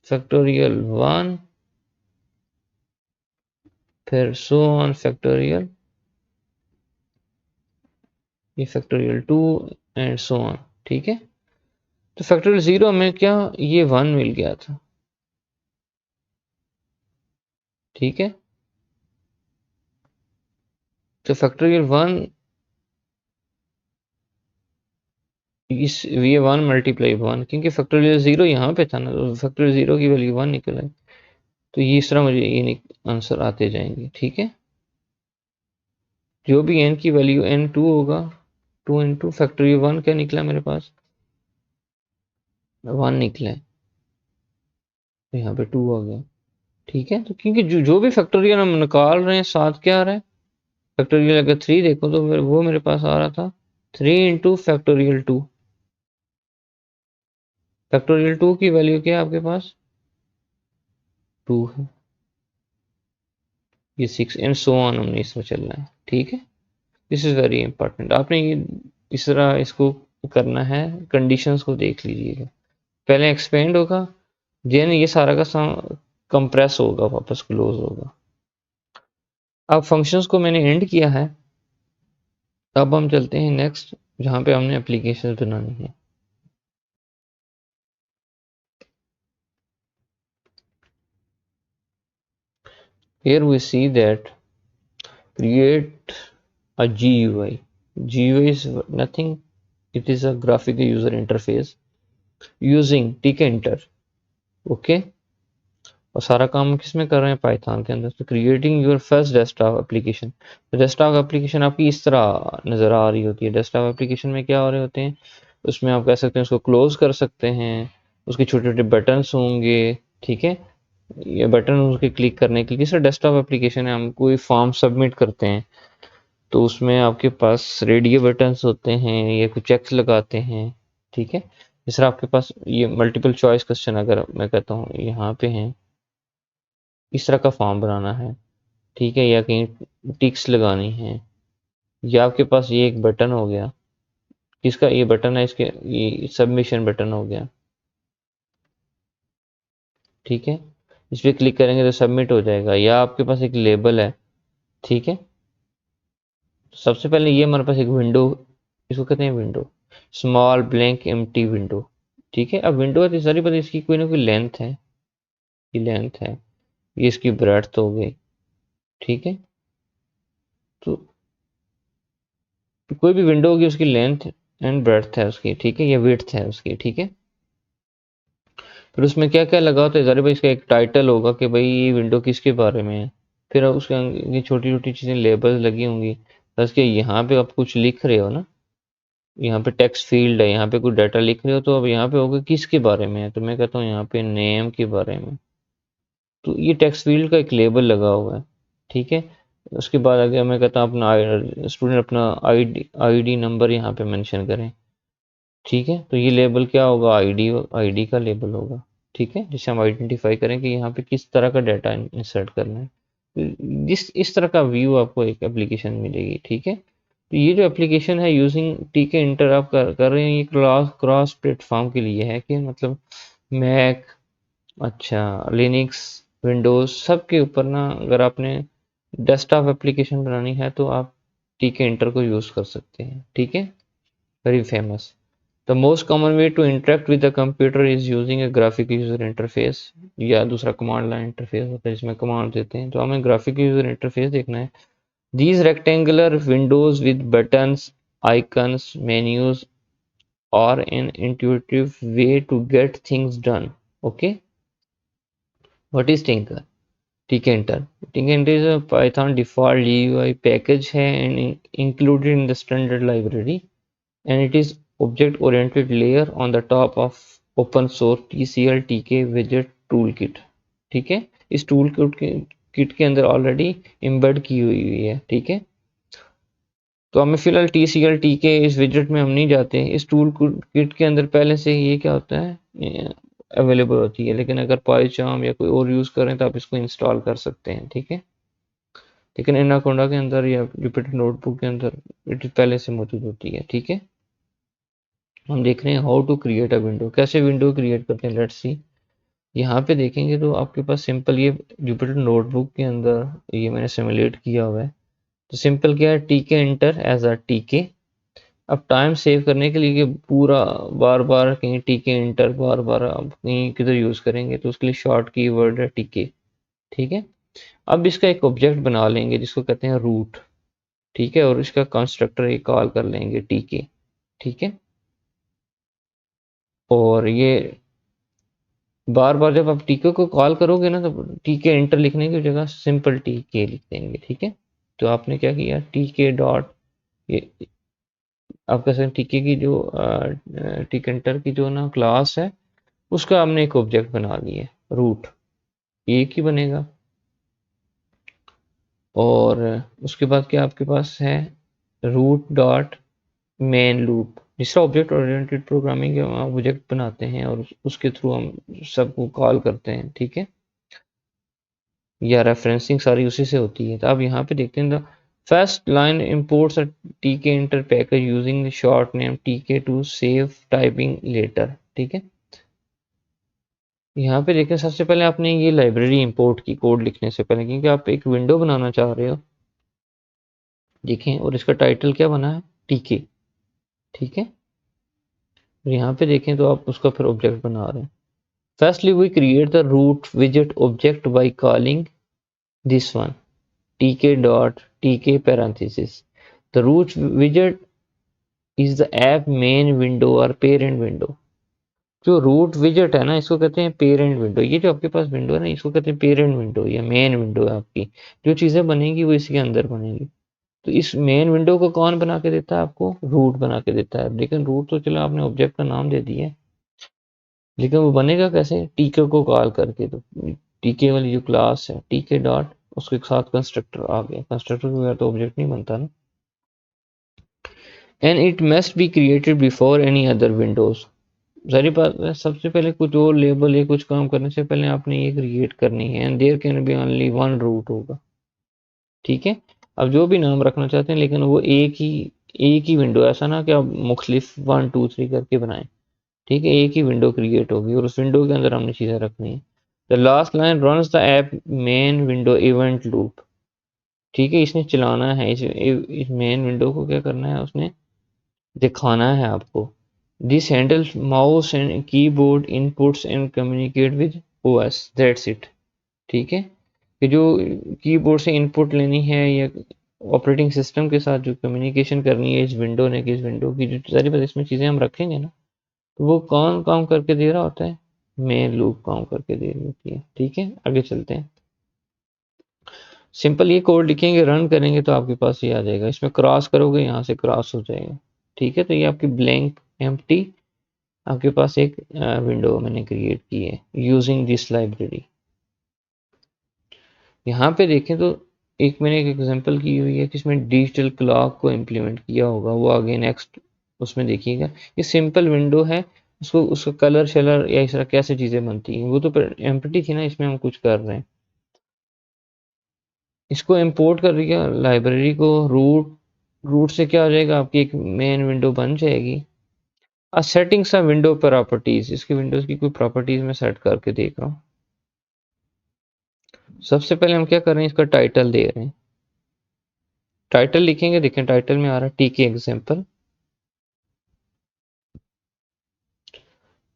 फैक्टोरियल 1, फिर सो ऑन फैक्टोरियल, ये फैक्टोरियल 2 एंड सो ऑन। ठीक है, तो फैक्टोरियल 0 में क्या, ये 1 मिल गया था। ठीक है, तो फैक्टोरियल 1, इस ये 1 मल्टीप्लाई 1, क्योंकि फैक्टोरियल 0 यहाँ पे था ना, तो फैक्टोरियल 0 की वैल्यू 1 निकल आई। तो ये इस तरह मुझे ये आंसर आते जाएंगे। ठीक है, जो भी n की वैल्यू n2 होगा, 2 इंटू फैक्टोरियल 1 क्या निकला मेरे पास? 1 निकला है, तो यहाँ पे 2 आ गया। ठीक है, तो क्योंकि जो भी फैक्टोरियल हम निकाल रहे हैं, साथ क्या आ रहा है? फैक्टोरियल अगर 3 देखो तो वो मेरे पास आ रहा था 3 इंटू फैक्टोरियल 2। फैक्टोरियल 2 की वैल्यू क्या है आपके पास? 2 है। ये 6 एंड सो ऑन हमने इसमें चलना है। ठीक है, दिस इज़ वेरी इंपॉर्टेंट। आपने ये इस तरह इसको करना है, कंडीशंस को देख लीजिएगा। पहले एक्सपेंड होगा, देन ये सारा का कंप्रेस होगा, वापस क्लोज होगा। अब फंक्शंस को मैंने एंड किया है, अब हम चलते हैं नेक्स्ट, जहाँ पे हमने एप्लीकेशन बनानी है। Here we see that create a GUI. GUI is nothing, it is a graphical user interface using tkinter. Okay, और सारा काम किस में कर रहे हैं? पाइथन के अंदर। तो creating your first desktop application. तो डेस्कटॉप एप्लीकेशन आपकी इस तरह नज़र आ रही होती है। डेस्कटॉप एप्लीकेशन में क्या हो रहे होते हैं? उसमें आप कह सकते हैं उसको क्लोज कर सकते हैं, उसके छोटे छोटे बटन्स होंगे। ठीक है, ये बटन उसके क्लिक करने के लिए, जैसे डेस्कटॉप एप्लीकेशन है, हम कोई फॉर्म सबमिट करते हैं तो उसमें आपके पास रेडियो बटन्स होते हैं या कुछ चेक्स लगाते हैं। ठीक है, जिस तरह आपके पास ये मल्टीपल चॉइस क्वेश्चन अगर मैं कहता हूँ यहाँ पे हैं, इस तरह का फॉर्म बनाना है, ठीक है, या कहीं टिक्स लगानी है, या आपके पास ये एक बटन हो गया, किसका ये बटन है? इसके ये सबमिशन बटन हो गया। ठीक है, इस पर क्लिक करेंगे तो सबमिट हो जाएगा। या आपके पास एक लेबल है, ठीक है, सबसे पहले ये हमारे पास एक विंडो, इसको कहते हैं window, small blank empty window. ठीक है, अब विंडो है तो सारी पता इसकी कोई ना कोई लेंथ है, ये लेंथ है, ये इसकी ब्रेड्थ हो गई। ठीक है, तो कोई भी विंडो होगी उसकी लेंथ एंड ब्रेड्थ है उसकी। ठीक है, ये विड्थ है उसकी। ठीक है, फिर उसमें क्या क्या लगा होता है? ज़रा भाई इसका एक टाइटल होगा कि भाई ये विंडो किसके बारे में है। फिर उसके ये छोटी छोटी चीज़ें लेबल लगी होंगी, बस कि यहाँ पे आप कुछ लिख रहे हो ना, यहाँ पे टेक्स्ट फील्ड है, यहाँ पे कोई डाटा लिख रहे हो, तो अब यहाँ पे होगा किसके बारे में है, तो मैं कहता हूँ यहाँ पे नेम के बारे में। तो ये टेक्स्ट फील्ड का एक लेबल लगा हुआ है, ठीक है। उसके बाद अगर मैं कहता हूँ अपना स्टूडेंट अपना आईडी नंबर यहाँ पे मेंशन करें, ठीक है। तो ये लेबल क्या होगा, आईडी का लेबल होगा, ठीक है, जिससे हम आइडेंटिफाई करें कि यहाँ पे किस तरह का डाटा इंसर्ट करना है। जिस इस तरह का व्यू आपको एक एप्लीकेशन मिलेगी, ठीक है। तो ये जो एप्लीकेशन है यूजिंग टीके इंटर आप कर रहे हैं, ये क्रॉस प्लेटफॉर्म के लिए है कि मतलब मैक, अच्छा लिनक्स, विंडोज़ सब के ऊपर ना अगर आपने डेस्कटॉप एप्लीकेशन बनानी है तो आप टीके इंटर को यूज़ कर सकते हैं, ठीक है। Very famous. The most common way to interact with the computer is using a graphic user interface, या दूसरा कमांड लाइन इंटरफेस होता है जिसमें कमांड देते हैं। तो हमें ग्राफिक यूजर इंटरफेस देखना है। These rectangular windows with buttons, icons, menus are an intuitive way to get things done. Okay, what is Tinker? Tkinter. Tkinter is a Python default GUI package है and included in the standard library, and it is object-oriented layer on the top of open source TCL TK widget toolkit. ठीक है, इस टूल किट के अंदर ऑलरेडी एम्बेड की हुई है, ठीक है। तो हमें फिलहाल TCL TK इस विजेट में हम नहीं जाते, इस टूल किट के अंदर पहले से ये क्या होता है अवेलेबल होती है, लेकिन अगर पाइचार्म या कोई और यूज़ करें तो आप इसको इंस्टॉल कर सकते हैं, ठीक है। लेकिन एनाकोंडा के अंदर या जुपिटर नोटबुक के अंदर इट पहले से मौजूद होती है, ठीक है। हम देख रहे हैं how to create a window, कैसे विंडो क्रिएट करते हैं, लेट्स सी। यहाँ पे देखेंगे तो आपके पास सिंपल ये जुपिटर नोटबुक के अंदर ये मैंने सिमुलेट किया हुआ है। तो सिंपल क्या है, टीके इंटर एज अ टीके। अब टाइम सेव करने के लिए कि पूरा बार बार कहीं टीके इंटर बार बार आप कहीं किधर यूज़ करेंगे, तो उसके लिए शॉर्ट कीवर्ड है टीके, ठीक है। अब इसका एक ऑब्जेक्ट बना लेंगे जिसको कहते हैं रूट, ठीक है, और इसका कंस्ट्रक्टर एक कॉल कर लेंगे टीके, ठीक है। और ये बार बार जब आप टीके को कॉल करोगे ना तो टीके इंटर लिखने की जगह सिंपल टीके लिख देंगे, ठीक है। तो आपने क्या किया, टीके डॉट, ये आप कह सकते हैं टीके की जो टीके इंटर की जो ना क्लास है उसका हमने एक ऑब्जेक्ट बना लिया रूट, एक ही बनेगा। और उसके बाद क्या आपके पास है, रूट डॉट मेन लूप, जिसका ऑब्जेक्ट ओरिएंटेड प्रोग्रामिंग के हम ऑब्जेक्ट बनाते हैं और उसके थ्रू हम सबको कॉल करते हैं, ठीक है, या रेफरेंसिंग सारी उसी से होती है। तो अब यहाँ पे देखते हैं, द फर्स्ट लाइन इंपोर्ट्स अ टीके inter package using the short name टीके टू सेव टाइपिंग लेटर, ठीक है। यहाँ पे देखें सबसे पहले आपने ये लाइब्रेरी इंपोर्ट की कोड लिखने से पहले, क्योंकि आप एक विंडो बनाना चाह रहे हो, देखें, और इसका टाइटल क्या बना है, टीके, ठीक है। यहाँ पे देखें तो आप उसका फिर ऑब्जेक्ट बना रहे हैं। Firstly we create the root विजेट object by calling this one tk dot tk parenthesis. The root widget is the app main window और parent window। जो रूट विजेट है ना इसको कहते हैं पेरेंट विंडो, ये जो आपके पास विंडो है ना इसको कहते हैं पेरेंट विंडो या मेन विंडो है आपकी। जो चीज़ें बनेंगी वो इसके अंदर बनेंगी। तो इस मेन विंडो को कौन बना के देता है आपको, रूट बना के देता है। लेकिन रूट तो चलो आपने ऑब्जेक्ट का नाम दे दिया है, लेकिन वो बनेगा कैसे, टीके को कॉल करके। तो टीके वाली जो क्लास है टीके डॉट, उसके साथ कंस्ट्रक्टर आ गया, कंस्ट्रक्टर के बगैर तो ऑब्जेक्ट नहीं बनता ना। And it must be created before any other Windows. सारी बात है, सबसे पहले कुछ और लेबल या कुछ काम करने से पहले आपने ये क्रिएट करनी है। And there can be only one root होगा, ठीक है। अब जो भी नाम रखना चाहते हैं लेकिन वो एक ही विंडो, ऐसा ना कि आप मुख्तलिफ 1 2 3 करके बनाएं, ठीक है। एक ही विंडो क्रिएट होगी और उस विंडो के अंदर हमने चीज़ें रखनी है। The last line runs the app main window event loop, ठीक है। इसने चलाना है, इस मेन विंडो को क्या करना है, उसने दिखाना है आपको। This handles mouse and keyboard inputs and communicate with OS, that's it, ठीक है। कि जो कीबोर्ड से इनपुट लेनी है या ऑपरेटिंग सिस्टम के साथ जो कम्युनिकेशन करनी है इस विंडो ने, कि इस विंडो की जो सारी बात इसमें चीज़ें हम रखेंगे ना, तो वो कौन काम करके दे रहा होता है, मेन लूप काम करके दे रही होती है, ठीक है। आगे चलते हैं। सिंपल ये कोड लिखेंगे, रन करेंगे तो आपके पास ये आ जाएगा। इसमें क्रॉस करोगे यहाँ से क्रॉस हो जाएगा, ठीक है। तो ये आपकी ब्लैंक एम्प्टी आपके पास एक विंडो मैंने क्रिएट की है यूजिंग दिस लाइब्रेरी। यहाँ पे देखें तो एक मैंने एक एग्जांपल की हुई है कि इसमें डिजिटल क्लॉक को इम्प्लीमेंट किया होगा, वो आगे नेक्स्ट उसमें देखिएगा। ये सिंपल विंडो है, उसको उसका कलर शलर या इस तरह कैसे चीज़ें बनती हैं, वो तो एम्प्टी थी ना, इसमें हम कुछ कर रहे हैं। इसको इंपोर्ट कर दिया लाइब्रेरी को, रूट से क्या हो जाएगा, आपकी एक मेन विंडो बन जाएगी। सेटिंग्स ऑफ विंडो प्रॉपर्टीज, इसकी विंडोज की कोई प्रॉपर्टीज में सेट करके देख रहा हूँ। सबसे पहले हम क्या कर रहे हैं, इसका टाइटल दे रहे हैं। टाइटल लिखेंगे, देखें टाइटल में आ रहा है टीके एग्जाम्पल।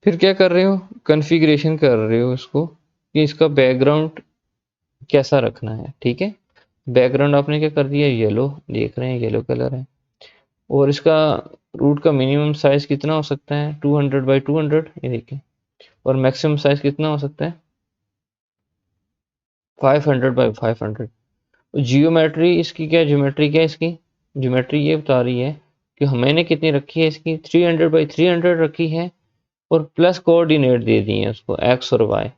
फिर क्या कर रहे हो, कॉन्फ़िगरेशन कर रहे हो इसको कि इसका बैकग्राउंड कैसा रखना है। ठीक है, बैकग्राउंड आपने क्या कर दिया, येलो, देख रहे हैं येलो कलर है। और इसका रूट का मिनिमम साइज कितना हो सकता है, 200 बाई 200, ये देखें। और मैक्सिमम साइज कितना हो सकता है, 500 बाई 500। जियोमेट्री इसकी क्या, ज्योमेट्री क्या है इसकी, ज्योमेट्री ये बता रही है कि मैंने कितनी रखी है इसकी, 300 बाई 300 रखी है। और प्लस कोऑर्डिनेट दे दिए हैं उसको, एक्स और वाई।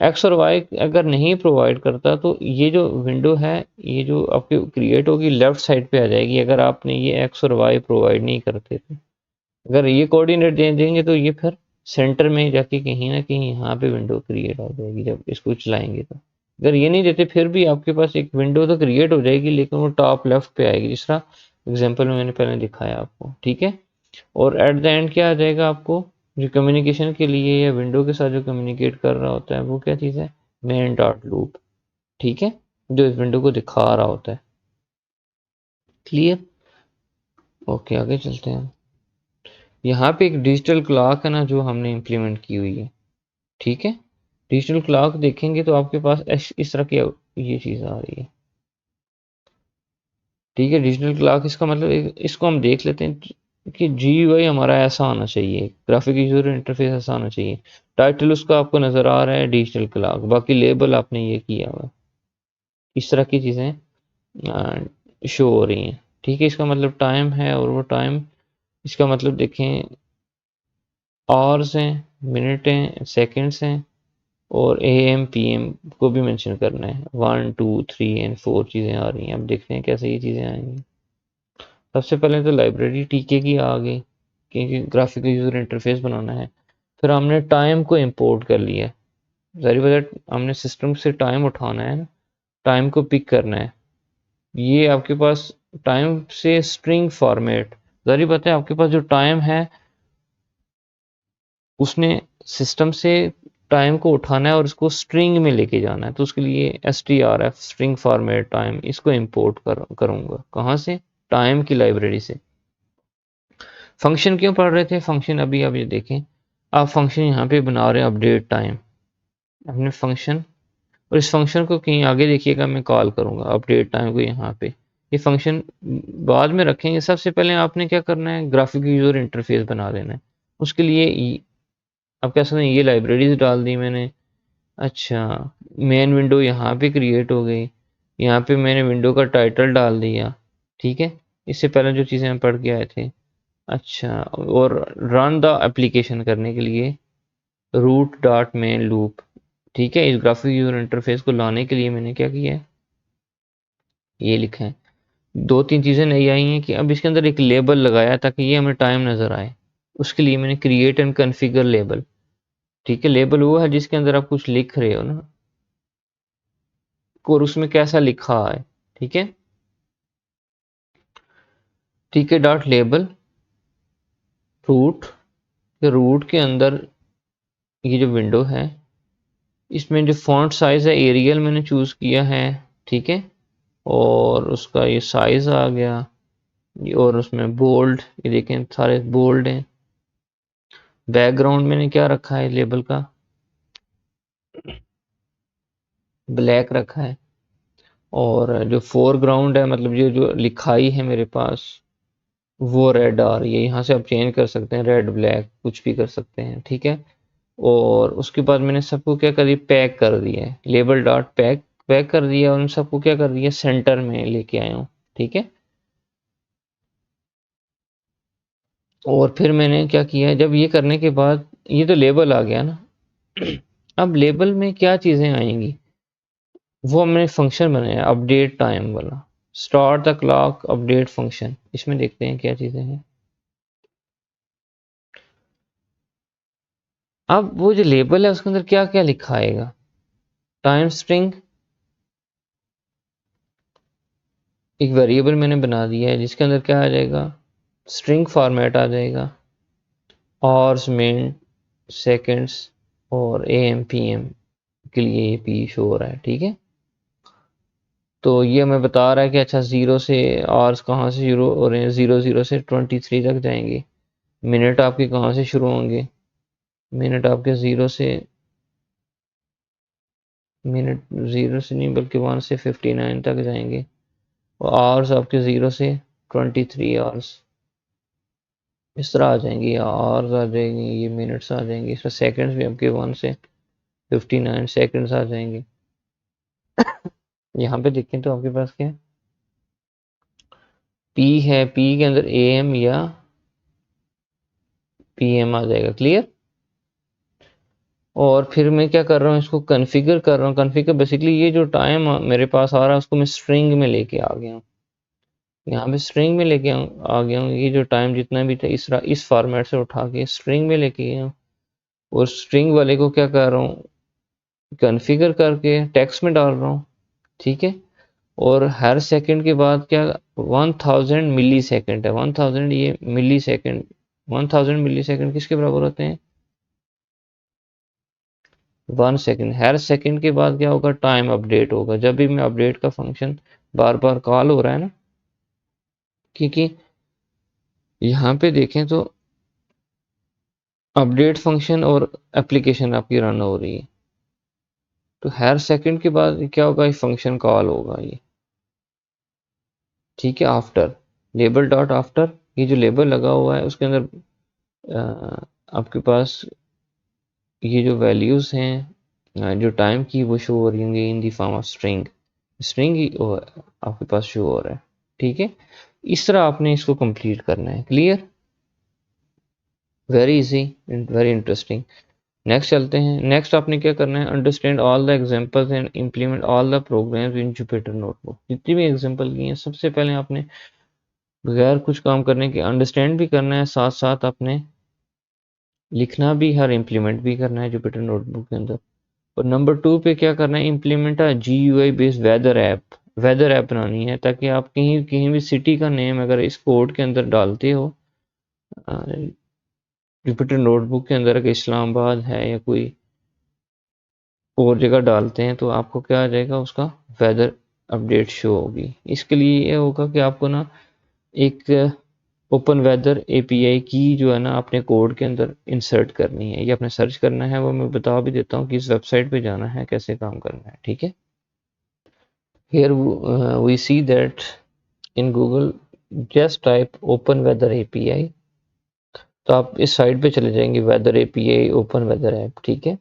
एक्स और वाई अगर नहीं प्रोवाइड करता तो ये जो विंडो है, ये जो आपकी क्रिएट होगी लेफ्ट साइड पे आ जाएगी, अगर आपने ये एक्स और वाई प्रोवाइड नहीं करते थे। अगर ये कोऑर्डिनेट दे देंगे तो ये फिर सेंटर में जाके कहीं ना कहीं यहाँ पे विंडो क्रिएट हो जाएगी जब इसको चलाएंगे तो। अगर ये नहीं देते फिर भी आपके पास एक विंडो तो क्रिएट हो जाएगी, लेकिन वो टॉप लेफ्ट पे आएगी, जिस तरह एग्जाम्पल में मैंने पहले दिखाया आपको। ठीक है, और एट द एंड क्या आ जाएगा आपको, जो कम्युनिकेशन के लिए या विंडो के साथ जो कम्युनिकेट कर रहा होता है वो क्या चीज़ है, मेन डॉट लूप। ठीक है, जो इस विंडो को दिखा रहा होता है। क्लियर, ओके आगे चलते हैं। यहाँ पे एक डिजिटल क्लॉक है ना जो हमने इम्प्लीमेंट की हुई है। ठीक है, डिजिटल क्लॉक देखेंगे तो आपके पास इस तरह की ये चीज़ आ रही है। ठीक है, डिजिटल क्लॉक इसका मतलब इसको हम देख लेते हैं कि GUI हमारा ऐसा आना चाहिए, ग्राफिक यूजर इंटरफेस ऐसा आना चाहिए। टाइटल उसका आपको नज़र आ रहा है डिजिटल क्लॉक, बाकी लेबल आपने ये किया हुआ, इस तरह की चीज़ें शो हो रही हैं। ठीक है, इसका मतलब टाइम है, और वो टाइम इसका मतलब देखें आवर्स हैं, मिनट हैं, सेकंड्स हैं, और AM PM को भी मेंशन करना है। 1 2 3 एंड 4 चीज़ें आ रही हैं, अब देखते हैं कैसे ये चीज़ें आएंगी। सबसे पहले तो लाइब्रेरी टीके की आ गई, क्योंकि ग्राफिकल यूजर इंटरफेस बनाना है। फिर हमने टाइम को इंपोर्ट कर लिया है, जारी बात हमने सिस्टम से टाइम उठाना है ना, टाइम को पिक करना है। ये आपके पास टाइम से स्ट्रिंग फॉर्मेट, जारी बात है आपके पास जो टाइम है उसने सिस्टम से टाइम को उठाना है और इसको स्ट्रिंग में लेके जाना है, तो उसके लिए strf स्ट्रिंग फॉर्मेट टाइम इसको इंपोर्ट करूंगा कहाँ से, टाइम की लाइब्रेरी से। फंक्शन क्यों पढ़ रहे थे, फंक्शन अभी आप ये देखें, आप फंक्शन यहाँ पे बना रहे हैं अपडेट टाइम, अपने फंक्शन, और इस फंक्शन को कहीं आगे देखिएगा मैं कॉल करूँगा अपडेट टाइम को यहाँ पे। ये फंक्शन बाद में रखेंगे, सबसे पहले आपने क्या करना है, ग्राफिक यूजर इंटरफेस बना देना है। उसके लिए आप क्या सकते हैं, ये लाइब्रेरीज डाल दी मैंने। अच्छा, मेन विंडो यहाँ पे क्रिएट हो गई, यहाँ पे मैंने विंडो का टाइटल डाल दिया। ठीक है, इससे पहले जो चीज़ें हम पढ़ के आए थे। अच्छा, और रन द एप्लीकेशन करने के लिए रूट डॉट मेन लूप। ठीक है, इस ग्राफिक यूजर इंटरफेस को लाने के लिए मैंने क्या किया है, ये लिखा है। दो तीन चीज़ें नई आई हैं कि अब इसके अंदर एक लेबल लगाया ताकि ये हमें टाइम नज़र आए। उसके लिए मैंने क्रिएट एंड कन्फिगर लेबल। ठीक है, लेबल वो है जिसके अंदर आप कुछ लिख रहे हो ना, और उसमें कैसा लिखा है। ठीक है, ठीक है, डॉट लेबल रूट, रूट के अंदर ये जो विंडो है इसमें जो फॉन्ट साइज है एरियल मैंने चूज़ किया है। ठीक है, और उसका ये साइज आ गया, और उसमें बोल्ड, ये देखें सारे बोल्ड हैं। बैकग्राउंड मैंने क्या रखा है लेबल का, ब्लैक रखा है। और जो फोरग्राउंड है, मतलब ये जो लिखाई है मेरे पास, वो रेड आ रही है। यहाँ से आप चेंज कर सकते हैं, रेड ब्लैक कुछ भी कर सकते हैं। ठीक है, और उसके बाद मैंने सबको क्या कर दिया, पैक कर दिया है, लेबल डॉट पैक, पैक कर दिया, और उन सबको क्या कर दिया, सेंटर में लेके आया हूँ। ठीक है, और फिर मैंने क्या किया है, जब ये करने के बाद ये तो लेबल आ गया ना, अब लेबल में क्या चीज़ें आएंगी, वो हमने फंक्शन बनाया अपडेट टाइम वाला, start the clock update function. इसमें देखते हैं क्या चीज़ें हैं। अब वो जो लेबल है उसके अंदर क्या क्या लिखा आएगा, टाइम स्ट्रिंग एक वेरिएबल मैंने बना दिया है जिसके अंदर क्या आ जाएगा, स्ट्रिंग फॉर्मेट आ जाएगा, आवर्स मिनट सेकंड्स और एम पी एम के लिए ये पी शो हो रहा है, ठीक है। तो ये हमें बता रहा है कि अच्छा ज़ीरो से आवर्स कहाँ से शुरू हो रहे हैं, ज़ीरो से 23 तक जाएंगे। मिनट आपके कहाँ से शुरू होंगे, मिनट आपके ज़ीरो से नहीं बल्कि 1 से 59 तक जाएंगे। और आवर्स आपके 0 से 23 आवर्स इस तरह आ जाएंगे, या आवर्स आ जाएंगे, ये मिनट्स आ जाएंगे, इसमें सेकंड्स भी आपके 1 से 59 सेकंड्स आ जाएंगे। यहाँ पे देखें तो आपके पास क्या है, पी है, पी के अंदर ए एम या पी एम आ जाएगा, क्लियर। और फिर मैं क्या कर रहा हूँ, इसको कन्फिगर कर रहा हूँ। कन्फिगर बेसिकली ये जो टाइम मेरे पास आ रहा है उसको मैं स्ट्रिंग में लेके आ गया हूँ, यहाँ पे स्ट्रिंग में लेके आ गया हूँ। ये जो टाइम जितना भी था इस फॉर्मेट से उठा के स्ट्रिंग में लेके गया हूँ, और स्ट्रिंग वाले को क्या कर रहा हूँ, कॉन्फ़िगर करके टेक्स्ट में डाल रहा हूँ, ठीक है। और हर सेकंड के बाद क्या, 1000 मिली सेकंड है, 1000 ये मिली सेकंड, 1000 मिली सेकंड किसके बराबर होते हैं, 1 सेकंड। हर सेकंड के बाद क्या होगा, टाइम अपडेट होगा। जब भी मैं अपडेट का फंक्शन बार बार कॉल हो रहा है ना, क्योंकि यहाँ पे देखें तो अपडेट फंक्शन और एप्लीकेशन आपकी रन हो रही है, तो हर सेकंड के बाद क्या होगा, ये फंक्शन कॉल होगा ये, ठीक है। आफ्टर लेबल डॉट आफ्टर, ये जो लेबल लगा हुआ है उसके अंदर आपके पास ये जो वैल्यूज हैं जो टाइम की वो शो हो रही होंगी in the form of string, string ही आपके पास शो हो रहा है, ठीक है। इस तरह आपने इसको कंप्लीट करना है, clear, very easy and very interesting. Next चलते हैं। नेक्स्ट आपने क्या करना है, understand all the examples and implement all the programs in Jupyter notebook. जितनी भी एग्जांपल की हैं सबसे पहले आपने बगैर कुछ काम करने के अंडरस्टैंड भी करना है, साथ साथ आपने लिखना भी हर इम्प्लीमेंट भी करना है जुपिटर नोटबुक के अंदर। और नंबर 2 पे क्या करना है, implement a GUI based weather app बनानी है, ताकि आप कहीं कहीं भी सिटी का नेम अगर इस कोड के अंदर डालते हो, जुपिटर नोटबुक के अंदर अगर इस्लामाबाद है या कोई और जगह डालते हैं, तो आपको क्या आ जाएगा, उसका वेदर अपडेट शो होगी। इसके लिए ये होगा कि आपको ना एक ओपन वेदर एपीआई की जो है ना अपने कोड के अंदर इंसर्ट करनी है, ये अपने सर्च करना है। वो मैं बता भी देता हूँ कि इस वेबसाइट पे जाना है, कैसे काम करना है, ठीक है। Here we see that in Google just type open weather API, तो आप इस साइट पे चले जाएंगे, weather API open weather app, ठीक है।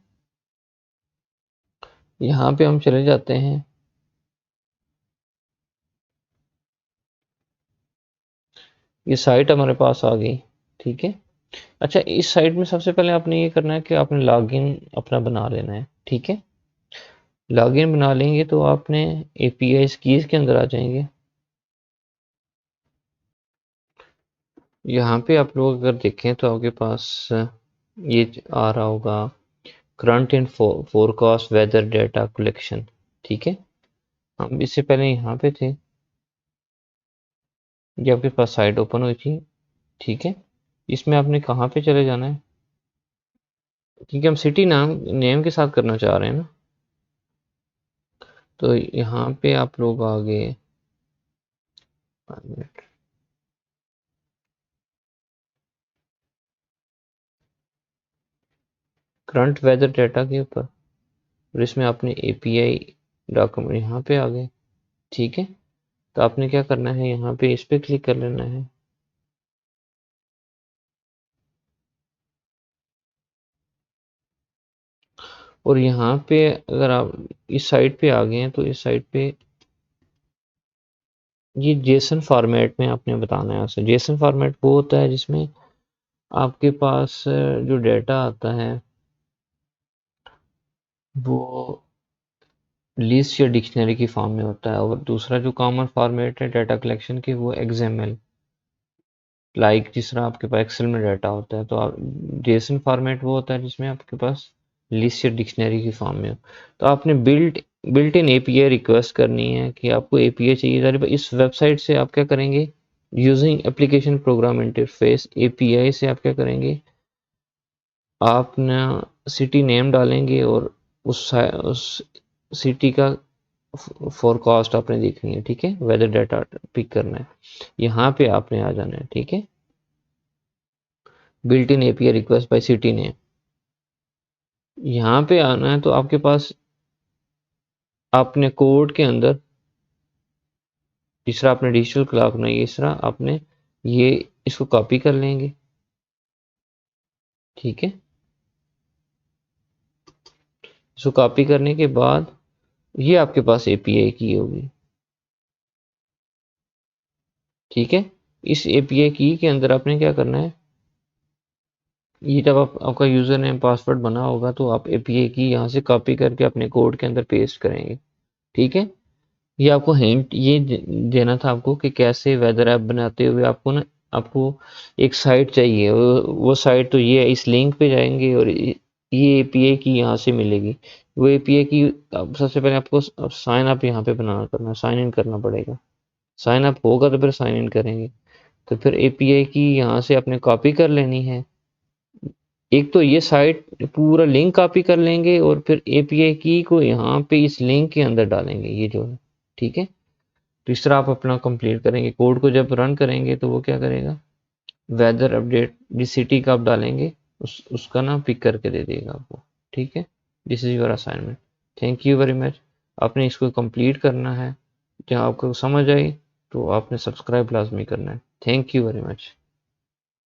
यहाँ पे हम चले जाते हैं, ये साइट हमारे पास आ गई, ठीक है। अच्छा, इस साइट में सबसे पहले आपने ये करना है कि आपने लॉगिन अपना बना लेना है, ठीक है। लॉगिन बना लेंगे तो आपने एपीआई कीज के अंदर आ जाएंगे। यहाँ पे आप लोग अगर देखें तो आपके पास ये आ रहा होगा, current and forecast weather data collection, ठीक है। हम इससे पहले यहाँ पे थे, ये आपके पास साइट ओपन हुई थी, ठीक है। इसमें आपने कहाँ पे चले जाना है, क्योंकि हम सिटी नाम नेम के साथ करना चाह रहे हैं ना, तो यहाँ पे आप लोग आ गए, करंट वेदर डेटा के ऊपर, और इसमें आपने एपीआई डॉक्यूमेंट यहाँ पे आ गए, ठीक है। तो आपने क्या करना है, यहाँ पे इस पे क्लिक कर लेना है, और यहाँ पे अगर आप इस साइट पे आ गए हैं तो इस साइट पे ये जेसन फॉर्मेट में आपने बताना है उसे। जेसन फॉर्मेट वो होता है जिसमें आपके पास जो डेटा आता है वो लिस्ट या डिक्शनरी की फॉर्म में होता है, और दूसरा जो कॉमन फॉर्मेट है डाटा कलेक्शन की वो XML, लाइक जिस तरह आपके पास एक्सेल में डाटा होता है, तो आप जेसन फॉर्मेट वो होता है जिसमें आपके पास लिस्ट या डिक्शनरी की फॉर्म में हो। तो आपने बिल्ट इन एपीआई रिक्वेस्ट करनी है कि आपको एपीआई चाहिए। इस वेबसाइट से आप क्या करेंगे, using application program interface API से आप क्या करेंगे, आप ना सिटी नेम डालेंगे और उस सिटी का फोरकास्ट आपने देखनी है, ठीक है, वेदर डाटा पिक करना है, यहाँ पे आपने आ जाना है, ठीक है। Built in API request bye city name, यहाँ पे आना है। तो आपके पास आपने कोड के अंदर जिस तरह आपने डिजिटल क्लॉक बनाई है, इस तरह आपने ये इसको कॉपी कर लेंगे, ठीक है। इसको कॉपी करने के बाद ये आपके पास एपीआई की होगी, ठीक है। इस एपीआई की के अंदर आपने क्या करना है, ये जब आपका यूजर नेम पासवर्ड बना होगा तो आप एपीआई की यहाँ से कॉपी करके अपने कोड के अंदर पेस्ट करेंगे, ठीक है। ये आपको हिंट ये देना था आपको कि कैसे वेदर ऐप बनाते हुए आपको ना, आपको एक साइट चाहिए, वो साइट तो ये है, इस लिंक पे जाएंगे और ये एपीआई की यहाँ से मिलेगी। वो एपीआई की सबसे पहले आपको साइन अप यहाँ पे बनाना करना, साइन इन करना पड़ेगा। साइन अप होगा तो फिर साइन इन करेंगे। तो फिर एपीआई की यहाँ से आपने कॉपी कर लेनी है, एक तो ये साइट पूरा लिंक कॉपी कर लेंगे और फिर एपीआई की को यहाँ पे इस लिंक के अंदर डालेंगे, ये जो है, ठीक है। तो इस तरह आप अपना कंप्लीट करेंगे। कोड को जब रन करेंगे तो वो क्या करेगा, वेदर अपडेट जिस सिटी का आप डालेंगे उसका ना पिक करके दे देगा आपको, ठीक है। This is your assignment, thank you very much. आपने इसको कंप्लीट करना है, जहाँ आपको समझ आई तो आपने सब्सक्राइब लाजमी करना है। Thank you very much.